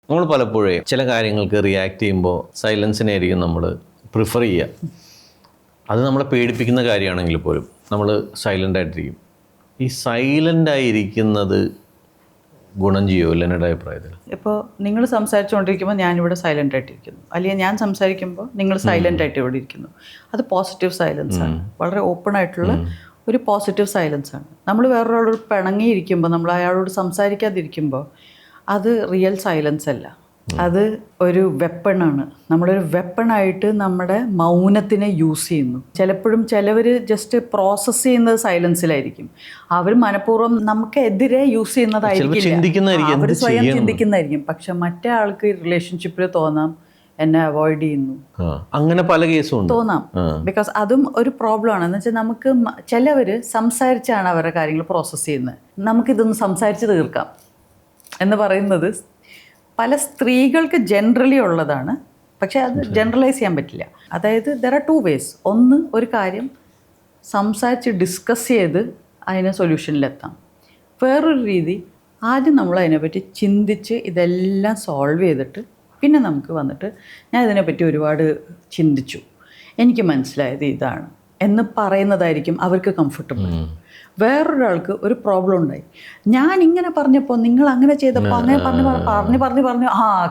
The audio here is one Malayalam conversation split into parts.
നമ്മൾ പലപ്പോഴേ ചില കാര്യങ്ങൾക്ക് റിയാക്ട് ചെയ്യുമ്പോൾ സൈലൻസിനായിരിക്കും നമ്മൾ പ്രിഫർ ചെയ്യുക. അത് നമ്മളെ പേടിപ്പിക്കുന്ന കാര്യമാണെങ്കിൽ പോലും നമ്മൾ സൈലൻ്റ് ആയിട്ടിരിക്കും. ഈ സൈലൻ്റ് ആയിരിക്കുന്നത് ഗുണം ചെയ്യുമോ ഇല്ല എൻ്റെ അഭിപ്രായത്തിൽ? ഇപ്പോൾ നിങ്ങൾ സംസാരിച്ചുകൊണ്ടിരിക്കുമ്പോൾ ഞാനിവിടെ സൈലൻ്റ് ആയിട്ടിരിക്കുന്നു, അല്ലെങ്കിൽ ഞാൻ സംസാരിക്കുമ്പോൾ നിങ്ങൾ സൈലൻ്റ് ആയിട്ട് ഇവിടെ ഇരിക്കുന്നു. അത് പോസിറ്റീവ് സൈലൻസ് ആണ്, വളരെ ഓപ്പൺ ആയിട്ടുള്ള ഒരു പോസിറ്റീവ് സൈലൻസ് ആണ്. നമ്മൾ വേറൊരാളോട് പിണങ്ങിയിരിക്കുമ്പോൾ, നമ്മൾ അയാളോട് സംസാരിക്കാതിരിക്കുമ്പോൾ അത് റിയൽ സൈലൻസ് അല്ല, അത് ഒരു വെപ്പണാണ്. നമ്മളൊരു വെപ്പണായിട്ട് നമ്മുടെ മൗനത്തിനെ യൂസ് ചെയ്യുന്നു. ചിലപ്പോഴും ചിലവർ ജസ്റ്റ് പ്രോസസ്സ് ചെയ്യുന്നത് സൈലൻസിലായിരിക്കും. അവർ മനഃപൂർവ്വം നമുക്കെതിരെ യൂസ് ചെയ്യുന്നതായിരിക്കില്ല, അവർ സ്വയം ചിന്തിക്കുന്നതായിരിക്കും. പക്ഷെ മറ്റേ ആൾക്ക് റിലേഷൻഷിപ്പിൽ തോന്നാം എന്നെ അവോയ്ഡ് ചെയ്യുന്നു, അങ്ങനെ പല കേസും തോന്നാം. ബിക്കോസ് അതും ഒരു പ്രോബ്ലം ആണ്. എന്ന് വെച്ചാൽ നമുക്ക് ചിലവർ സംസാരിച്ചാണ് അവരുടെ കാര്യങ്ങൾ പ്രോസസ്സ് ചെയ്യുന്നത്. നമുക്കിതൊന്ന് സംസാരിച്ച് തീർക്കാം എന്ന് പറയുന്നത് പല സ്ത്രീകൾക്ക് ജനറലി ഉള്ളതാണ്. പക്ഷേ അത് ജനറലൈസ് ചെയ്യാൻ പറ്റില്ല. അതായത് ദർ ആർ 2 ways. ഒന്ന്, ഒരു കാര്യം സംസാരിച്ച് ഡിസ്കസ് ചെയ്ത് അതിന് സൊല്യൂഷനിലെത്താം. വേറൊരു രീതി, ആദ്യം നമ്മൾ അതിനെപ്പറ്റി ചിന്തിച്ച് ഇതെല്ലാം സോൾവ് ചെയ്തിട്ട് പിന്നെ നമുക്ക് വന്നിട്ട് ഞാൻ ഇതിനെപ്പറ്റി ഒരുപാട് ചിന്തിച്ചു, എനിക്ക് മനസ്സിലായത് ഇതാണ് എന്ന് പറയുന്നതായിരിക്കും അവർക്ക് കംഫർട്ടബിൾ. വേറൊരാൾക്ക് ഒരു പ്രോബ്ലം ഉണ്ടായി, ഞാൻ ഇങ്ങനെ പറഞ്ഞപ്പോൾ നിങ്ങൾ അങ്ങനെ ചെയ്തപ്പോൾ അങ്ങനെ പറഞ്ഞു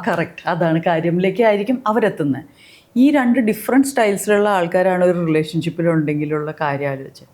കറക്റ്റ്, അതാണ് കാര്യത്തിലേക്ക് ആയിരിക്കും അവരെത്തുന്നത്. ഈ 2 ഡിഫറെൻറ്റ് സ്റ്റൈൽസിലുള്ള ആൾക്കാരാണ് ഒരു റിലേഷൻഷിപ്പിലുണ്ടെങ്കിലുള്ള കാര്യം ആലോചിച്ച്